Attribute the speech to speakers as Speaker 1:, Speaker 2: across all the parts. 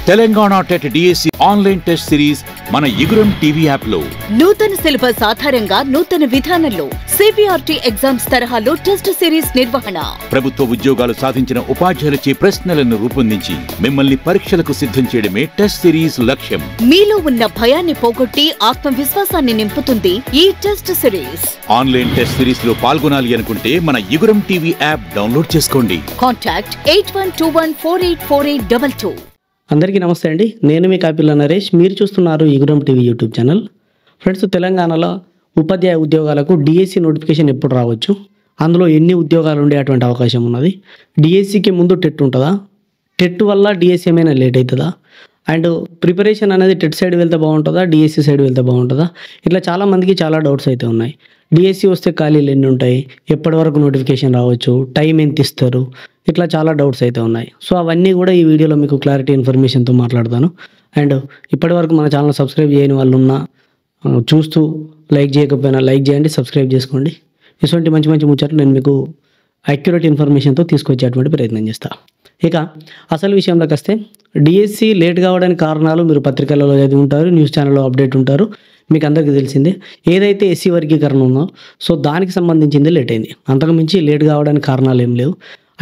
Speaker 1: Telangana TET DSC online test series మన Iguram TV app లో
Speaker 2: నూతన సిలబస్ ఆధారంగా నూతన విధానంలో సిబిఆర్టీ ఎగ్జామ్స్ తరహాలో టెస్ట్ సిరీస్ నిర్వహణ.
Speaker 1: ప్రభుత్వ ఉద్యోగాలు సాధించిన ఉపాధ్యాయులచే ప్రశ్నలను రూపొందించి మిమ్మల్ని పరీక్షలకు సిద్ధం చేయడమే టెస్ట్ సిరీస్ లక్ష్యం.
Speaker 2: మీలో ఉన్న భయాన్ని పోగొట్టి ఆత్మవిశ్వాసాన్ని నింపుతుంది ఈ test series.
Speaker 1: Online test series లో పాల్గొనాలి అనుకుంటే మన ఇగురం టీవీ యాప్ డౌన్లోడ్ చేసుకోండి.
Speaker 2: కాంటాక్ట్ 8121484822.
Speaker 3: అందరికీ నమస్తే అండి. నేను మీ కాపిల్ల నరేష్. మీరు చూస్తున్నారు Iguram TV YouTube channel. Friends, తెలంగాణలో ఉపాధ్యాయ ఉద్యోగాలకు డిఎస్సి నోటిఫికేషన్ ఎప్పుడు రావచ్చు, అందులో ఎన్ని ఉద్యోగాలు ఉండేటువంటి అవకాశం ఉన్నది, డిఎస్సికి ముందు టెట్ ఉంటుందా, టెట్ వల్ల డిఎస్సి ఏమైనా లేట్ అవుతుందా, అండ్ ప్రిపరేషన్ అనేది టెట్ సైడ్ వెళ్తే బాగుంటుందా, డిఎస్సి సైడ్ వెళ్తే బాగుంటుందా, ఇట్లా చాలామందికి చాలా డౌట్స్ అయితే ఉన్నాయి. డిఎస్సి వస్తే ఖాళీలు ఎన్ని ఉంటాయి, ఎప్పటి వరకు నోటిఫికేషన్ రావచ్చు, టైం ఎంత ఇస్తారు, ఇట్లా చాలా డౌట్స్ అయితే ఉన్నాయి. సో అవన్నీ కూడా ఈ వీడియోలో మీకు క్లారిటీ ఇన్ఫర్మేషన్తో మాట్లాడతాను. అండ్ ఇప్పటివరకు మన ఛానల్ సబ్స్క్రైబ్ చేయని వాళ్ళు ఉన్నా, చూస్తూ లైక్ చేయకపోయినా లైక్ చేయండి, సబ్స్క్రైబ్ చేసుకోండి. ఇటువంటి మంచి మంచి ముచ్చట్లు నేను మీకు అక్యురేట్ ఇన్ఫర్మేషన్తో తీసుకొచ్చేటువంటి ప్రయత్నం చేస్తాను. ఇక అసలు విషయంలోకి వస్తే, డిఎస్సి లేట్ కావడానికి కారణాలు మీరు పత్రికలలో చదివి ఉంటారు, న్యూస్ ఛానల్లో అప్డేట్ ఉంటారు, మీకు అందరికీ తెలిసిందే. ఏదైతే ఎస్సీ వర్గీకరణ ఉందో సో దానికి సంబంధించింది లేట్ అయింది. అంతకుమించి లేట్ కావడానికి కారణాలు ఏం లేవు.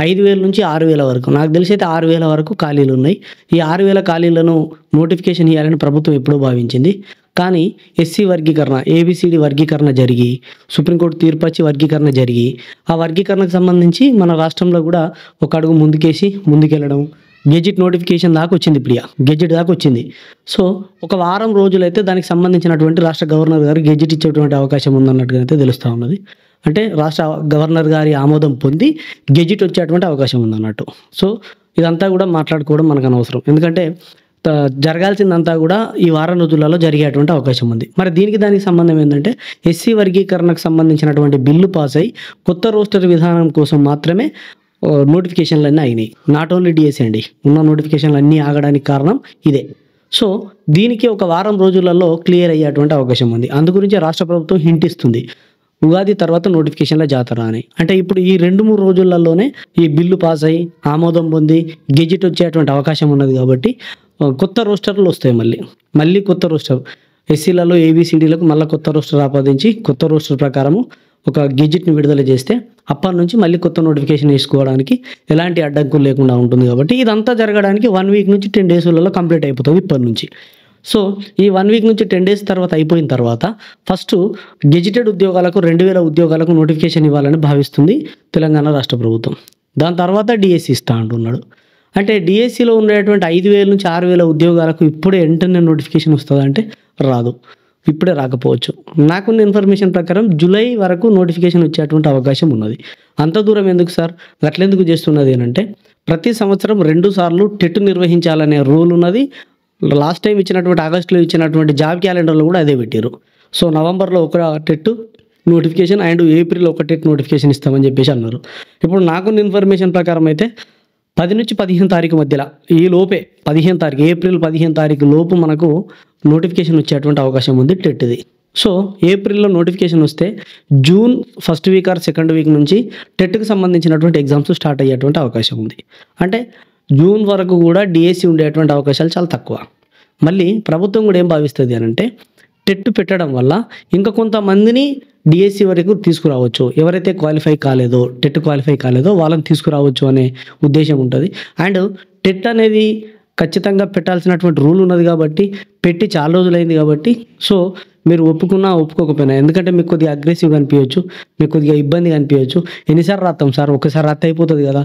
Speaker 3: 5,000 నుంచి 6,000 వరకు, నాకు తెలిసి అయితే 6,000 వరకు ఖాళీలు ఉన్నాయి. ఈ 6,000 ఖాళీలను నోటిఫికేషన్ ఇవ్వాలని ప్రభుత్వం ఎప్పుడూ భావించింది. కానీ ఎస్సీ వర్గీకరణ, ఏబిసిడి వర్గీకరణ జరిగి, సుప్రీంకోర్టు తీర్పు వచ్చి వర్గీకరణ జరిగి, ఆ వర్గీకరణకు సంబంధించి మన రాష్ట్రంలో కూడా ఒక అడుగు ముందుకెళ్ళడం, గెజిట్ నోటిఫికేషన్ దాకా వచ్చింది. ఇప్పుడు గెజిట్ దాకా వచ్చింది. సో ఒక వారం రోజులైతే దానికి సంబంధించినటువంటి రాష్ట్ర గవర్నర్ గారు గెజిట్ ఇచ్చేటువంటి అవకాశం ఉందన్నట్టుగా అయితే తెలుస్తూ ఉన్నది. అంటే రాష్ట్ర గవర్నర్ గారి ఆమోదం పొంది గెజిట్ వచ్చేటువంటి అవకాశం ఉందన్నట్టు. సో ఇదంతా కూడా మాట్లాడుకోవడం మనకు అనవసరం, ఎందుకంటే జరగాల్సిందంతా కూడా ఈ వారం రోజులలో జరిగేటువంటి అవకాశం ఉంది. మరి దానికి సంబంధం ఏంటంటే, ఎస్సీ వర్గీకరణకు సంబంధించినటువంటి బిల్లు పాస్ అయ్యి కొత్త రోస్టర్ విధానం కోసం మాత్రమే నోటిఫికేషన్లు అన్నీ అయినాయి. నాట్ ఓన్లీ డిఎస్సి అండి, ఉన్న నోటిఫికేషన్లు అన్నీ ఆగడానికి కారణం ఇదే. సో దీనికి ఒక వారం రోజులలో క్లియర్ అయ్యేటువంటి అవకాశం ఉంది. అందుగురించి రాష్ట్ర ప్రభుత్వం హింట్ ఇస్తుంది, ఉగాది తర్వాత నోటిఫికేషన్ల జాతర అని. అంటే ఇప్పుడు ఈ 2-3 రోజులలోనే ఈ బిల్లు పాస్ అయ్యి ఆమోదం పొంది గెజిట్ వచ్చేటువంటి అవకాశం ఉన్నది. కాబట్టి కొత్త రోస్టర్లు వస్తాయి. మళ్ళీ కొత్త రోస్టర్, ఎస్సీలలో ఏబిసిడీలకు మళ్ళీ కొత్త రోస్టర్ ఆపాదించి కొత్త రోస్టర్ ప్రకారము ఒక గెజిట్ని విడుదల చేస్తే అప్పటి నుంచి మళ్ళీ కొత్త నోటిఫికేషన్ వేసుకోవడానికి ఎలాంటి అడ్డంకులు లేకుండా ఉంటుంది. కాబట్టి ఇదంతా జరగడానికి 1 వీక్ నుంచి 10 డేస్లలో కంప్లీట్ అయిపోతుంది ఇప్పటి నుంచి. సో ఈ 1 వీక్ నుంచి 10 డేస్ తర్వాత అయిపోయిన తర్వాత ఫస్ట్ గెజిటెడ్ ఉద్యోగాలకు 2,000 ఉద్యోగాలకు నోటిఫికేషన్ ఇవ్వాలని భావిస్తుంది తెలంగాణ రాష్ట్ర ప్రభుత్వం. దాని తర్వాత డిఎస్సి ఇస్తా అంటున్నాడు. అంటే డిఎస్సిలో ఉండేటువంటి 5,000 నుంచి 6,000 ఉద్యోగాలకు ఇప్పుడే వెంటనే నోటిఫికేషన్ వస్తుందంటే రాదు, ఇప్పుడే రాకపోవచ్చు. నాకున్న ఇన్ఫర్మేషన్ ప్రకారం జూలై వరకు నోటిఫికేషన్ వచ్చేటువంటి అవకాశం ఉన్నది. అంత దూరం ఎందుకు సార్, అట్లెందుకు చేస్తున్నది అంటే, ప్రతి సంవత్సరం 2 సార్లు టెట్ నిర్వహించాలనే రూల్ ఉన్నది. లాస్ట్ టైం ఇచ్చినటువంటి ఆగస్టులో ఇచ్చినటువంటి జాబ్ క్యాలెండర్లో కూడా అదే పెట్టారు. సో నవంబర్లో ఒక టెట్ నోటిఫికేషన్ అండ్ ఏప్రిల్ ఒక టెట్ నోటిఫికేషన్ ఇస్తామని చెప్పేసి అన్నారు. ఇప్పుడు నాకున్న ఇన్ఫర్మేషన్ ప్రకారం అయితే 10 నుంచి 15 తారీఖు మధ్యలో, ఈ లోపే 15 తారీఖు, ఏప్రిల్ 15 తారీఖు లోపు మనకు నోటిఫికేషన్ వచ్చేటువంటి అవకాశం ఉంది టెట్ది. సో ఏప్రిల్లో నోటిఫికేషన్ వస్తే June first week or second week నుంచి టెట్కి సంబంధించినటువంటి ఎగ్జామ్స్ స్టార్ట్ అయ్యేటువంటి అవకాశం ఉంది. అంటే జూన్ వరకు కూడా డిఎస్సి ఉండేటువంటి అవకాశాలు చాలా తక్కువ. మళ్ళీ ప్రభుత్వం కూడా ఏం భావిస్తుంది అని అంటే, టెట్ పెట్టడం వల్ల ఇంకా కొంతమందిని డిఎస్సి వరకు తీసుకురావచ్చు, ఎవరైతే టెట్ క్వాలిఫై కాలేదో వాళ్ళని తీసుకురావచ్చు అనే ఉద్దేశం ఉంటుంది. అండ్ టెట్ అనేది ఖచ్చితంగా పెట్టాల్సినటువంటి రూల్ ఉన్నది కాబట్టి, పెట్టి చాలా రోజులైంది కాబట్టి, సో మీరు ఒప్పుకున్నా ఒప్పుకోకపోయినా, ఎందుకంటే మీకు కొద్దిగా అగ్రెసివ్గా అనిపించవచ్చు, మీకు కొద్దిగా ఇబ్బందిగా అనిపించవచ్చు. ఎన్నిసార్లు రాస్తాం సార్, ఒకసారి రాత్రి అయిపోతుంది కదా,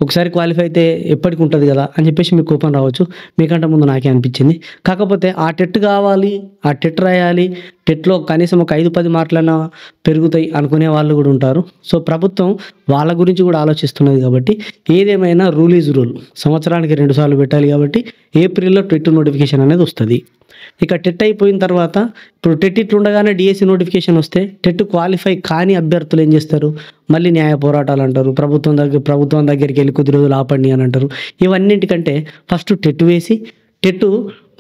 Speaker 3: ఒకసారి క్వాలిఫై అయితే ఎప్పటికి ఉంటుంది కదా అని చెప్పేసి మీకు కోపం రావచ్చు. మీకంటే ముందు నాకే అనిపించింది. కాకపోతే ఆ టెట్ కావాలి, ఆ టెట్ రాయాలి, టెట్లో కనీసం ఒక 5-10 మార్కులైనా పెరుగుతాయి అనుకునే వాళ్ళు కూడా ఉంటారు. సో ప్రభుత్వం వాళ్ళ గురించి కూడా ఆలోచిస్తున్నది. కాబట్టి ఏదేమైనా రూల్ ఈజ్ రూల్, సంవత్సరానికి 2 సార్లు పెట్టాలి. కాబట్టి ఏప్రిల్లో టెట్ నోటిఫికేషన్ అనేది వస్తుంది. ఇక టెట్ అయిపోయిన తర్వాత, ఇప్పుడు టెట్ ఇట్లుండగానే డిఎస్సి నోటిఫికేషన్ వస్తే టెట్ క్వాలిఫై కాని అభ్యర్థులు ఏం చేస్తారు, మళ్ళీ న్యాయ పోరాటాలు అంటారు, ప్రభుత్వం దగ్గరికి వెళ్ళి కొద్ది రోజులు ఆపండి అని అంటారు. ఇవన్నింటికంటే ఫస్ట్ టెట్ వేసి, టెట్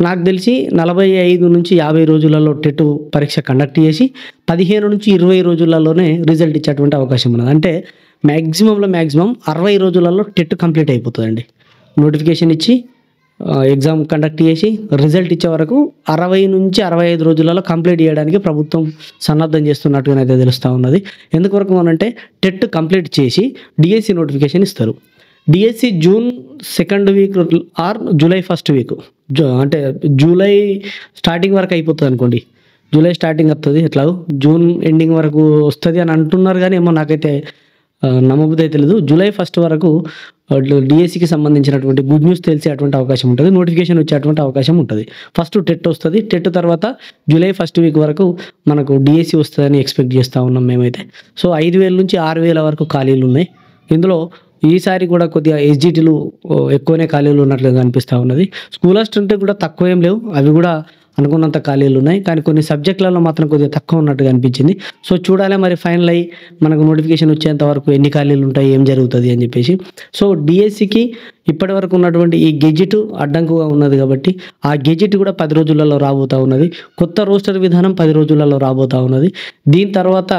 Speaker 3: నాకు తెలిసి 45 నుంచి 50 రోజులలో టెట్ పరీక్ష కండక్ట్ చేసి 15 నుంచి 20 రోజులలోనే రిజల్ట్ ఇచ్చేటువంటి అవకాశం ఉన్నది. అంటే మ్యాక్సిమం 60 రోజులలో టెట్ కంప్లీట్ అయిపోతుందండి. నోటిఫికేషన్ ఇచ్చి ఎగ్జామ్ కండక్ట్ చేసి రిజల్ట్ ఇచ్చే వరకు 60 నుంచి 65 రోజులలో కంప్లీట్ చేయడానికి ప్రభుత్వం సన్నద్ధం చేస్తున్నట్టుగానైతే తెలుస్తూ ఉన్నది. ఎందువరకు అంటే టెట్ కంప్లీట్ చేసి డిఎస్సి నోటిఫికేషన్ ఇస్తారు. DSC June 2nd week or July 1st week, అంటే జూలై స్టార్టింగ్ వరకు అయిపోతుంది అనుకోండి. జూలై స్టార్టింగ్ వస్తుంది, ఎట్లా జూన్ ఎండింగ్ వరకు వస్తుంది అని అంటున్నారు, కానీ ఏమో నాకైతే నమ్మబుద్ధి అయితే లేదు. జూలై 1st వరకు డిఎస్సికి సంబంధించినటువంటి గుడ్ న్యూస్ తెలిసేటువంటి అవకాశం ఉంటుంది, నోటిఫికేషన్ వచ్చేటువంటి అవకాశం ఉంటుంది. ఫస్ట్ టెట్ వస్తుంది, టెట్ తర్వాత జూలై 1st వీక్ వరకు మనకు డిఎస్సి వస్తుందని ఎక్స్పెక్ట్ చేస్తూ ఉన్నాం మేమైతే. సో 5,000 నుంచి 6,000 వరకు ఖాళీలు ఉన్నాయి. ఇందులో ఈసారి కూడా కొద్దిగా ఎస్జిటీలు ఎక్కువనే ఖాళీలు ఉన్నట్లుగా అనిపిస్తూ ఉన్నది. స్కూల్ అసిస్టెంట్ కూడా తక్కువ ఏం లేవు, అవి కూడా అనుకున్నంత ఖాళీలు ఉన్నాయి, కానీ కొన్ని సబ్జెక్టులలో మాత్రం కొద్దిగా తక్కువ ఉన్నట్టుగా అనిపించింది. సో చూడాలి మరి ఫైనల్ అయ్యి మనకు నోటిఫికేషన్ వచ్చేంత వరకు ఎన్ని ఖాళీలు ఉంటాయి, ఏం జరుగుతుంది అని చెప్పేసి. సో డిఎస్సికి ఇప్పటి వరకు ఉన్నటువంటి ఈ గెజిట్ అడ్డంకుగా ఉన్నది కాబట్టి ఆ గెజిట్ కూడా 10 రోజులలో రాబోతూ ఉన్నది. కొత్త రోస్టర్ విధానం 10 రోజులలో రాబోతూ ఉన్నది. దీని తర్వాత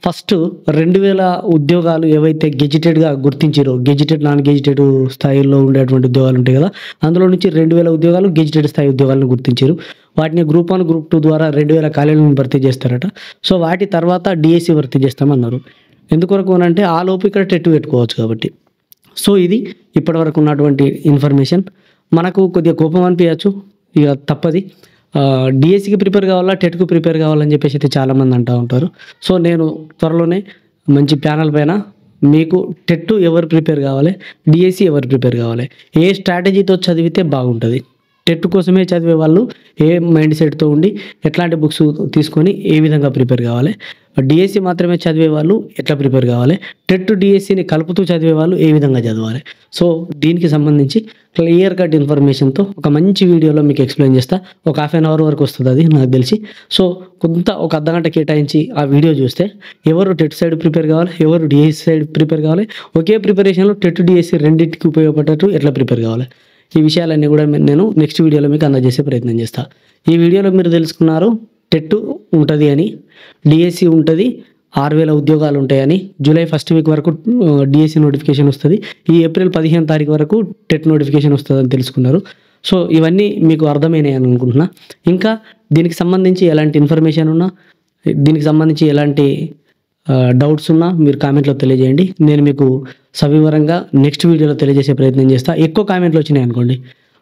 Speaker 3: ఫస్ట్ 2,000 ఉద్యోగాలు ఏవైతే గెజిటెడ్గా గుర్తించారో, గెజిటెడ్ నాన్ గెజిటెడ్ స్థాయిలో ఉండేటువంటి ఉద్యోగాలు ఉంటాయి కదా, అందులో నుంచి 2,000 ఉద్యోగాలు గెజిటెడ్ స్థాయి ఉద్యోగాలను గుర్తించారు. వాటిని గ్రూప్ 1 గ్రూప్ 2 ద్వారా 2,000 ఖాళీలను భర్తీ చేస్తారట. సో వాటి తర్వాత డిఎస్సి భర్తీ చేస్తామన్నారు. ఎందుకొరకు అంటే ఆ లోపు ఇక్కడ టెట్ పెట్టుకోవచ్చు కాబట్టి. సో ఇది ఇప్పటివరకు ఉన్నటువంటి ఇన్ఫర్మేషన్. మనకు కొద్దిగా కోపం అనిపించచ్చు, ఇక తప్పది. డిఎస్సికి ప్రిపేర్ కావాలా, టెట్కు ప్రిపేర్ కావాలని చెప్పేసి అయితే చాలామంది అంటూ ఉంటారు. సో నేను త్వరలోనే మంచి ప్యానల్ పైన మీకు టెట్ ఎవరు ప్రిపేర్ కావాలి, డిఎస్సి ఎవరు ప్రిపేర్ కావాలి, ఏ స్ట్రాటజీతో చదివితే బాగుంటుంది, టెట్ కోసమే చదివే వాళ్ళు ఏ మైండ్ సెట్తో ఉండి ఎట్లాంటి బుక్స్ తీసుకొని ఏ విధంగా ప్రిపేర్ కావాలి, డిఎస్సి మాత్రమే చదివే వాళ్ళు ఎట్లా ప్రిపేర్ కావాలి, టెట్ డిఎస్సిని కలుపుతూ చదివే వాళ్ళు ఏ విధంగా చదవాలి. సో దీనికి సంబంధించి క్లియర్ కట్ ఇన్ఫర్మేషన్తో ఒక మంచి వీడియోలో మీకు ఎక్స్ప్లెయిన్ చేస్తా. ఒక ½ an hour వరకు వస్తుంది అది నాకు తెలిసి. సో కొంత ఒక అర్ధగంట కేటాయించి ఆ వీడియో చూస్తే ఎవరు టెట్ సైడ్ ప్రిపేర్ కావాలి, ఎవరు డిఎస్సి సైడ్ ప్రిపేర్ కావాలి, ఒకే ప్రిపరేషన్లో టెట్ డిఎస్సి రెండింటికి ఉపయోగపడేటట్టు ఎట్లా ప్రిపేర్ కావాలి, ఈ విషయాలన్నీ కూడా నేను నెక్స్ట్ వీడియోలో మీకు అందజేసే ప్రయత్నం చేస్తాను. ఈ వీడియోలో మీరు తెలుసుకున్నారు టెట్ ఉంటుంది అని, డిఎస్సి ఉంటుంది, 6,000 ఉద్యోగాలు ఉంటాయని, జూలై 1st వీక్ వరకు డిఎస్సి నోటిఫికేషన్ వస్తుంది, ఈ ఏప్రిల్ 15వ తారీఖు వరకు టెట్ నోటిఫికేషన్ వస్తుందని తెలుసుకున్నారు. సో ఇవన్నీ మీకు అర్థమైనాయి అని అనుకుంటున్నా. ఇంకా దీనికి సంబంధించి ఎలాంటి ఇన్ఫర్మేషన్ ఉన్నా, దీనికి సంబంధించి ఎలాంటి డౌట్స్ ఉన్నా మీరు కామెంట్లో తెలియజేయండి. నేను మీకు సవివరంగా నెక్స్ట్ వీడియోలో తెలియజేసే ప్రయత్నం చేస్తాను. ఎక్కువ కామెంట్లు వచ్చినాయి అనుకోండి,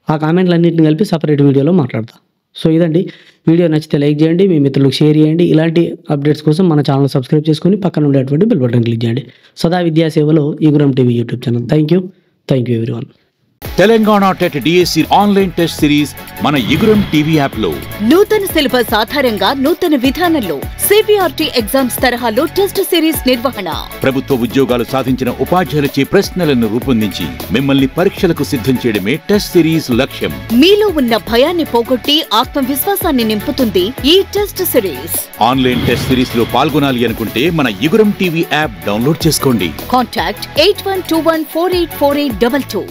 Speaker 3: ఆ కామెంట్లన్నింటిని కలిపి సపరేట్ వీడియోలో మాట్లాడతా. సో ఇదండి, వీడియో నచ్చితే లైక్ చేయండి, మీ మిత్రులకు షేర్ చేయండి. ఇలాంటి అప్డేట్స్ కోసం మన ఛానల్ సబ్స్క్రైబ్ చేసుకొని పక్కన ఉండేటువంటి బెల్ బటన్ క్లిక్ చేయండి. సదా విద్యాసేవలో Eguram TV YouTube channel. Thank you everyone.
Speaker 1: Telangana TET DSC online test series మన ఇగురం టీవీ యాప్లో.
Speaker 2: నూతన సిలబస్ ఆధారంగా నూతన విధానంలో సిబిఆర్టీ ఎగ్జామ్స్ తరహాలో టెస్ట్ సిరీస్ నిర్వహణ.
Speaker 1: ప్రభుత్వ ఉద్యోగాలు సాధించిన ఉపాధ్యాయులచే ప్రశ్నలను రూపొందించి మిమ్మల్ని పరీక్షలకు సిద్ధం చేయడమే టెస్ట్ సిరీస్ లక్ష్యం.
Speaker 2: మీలో ఉన్న భయాన్ని పోగొట్టి ఆత్మవిశ్వాసాన్ని నింపుతుంది ఈ test series.
Speaker 1: Online test series లో పాల్గొనాలి అనుకుంటే మన ఇగురం టీవీ యాప్ డౌన్లోడ్ చేసుకోండి.
Speaker 2: కాంటాక్ట్ 8121484822.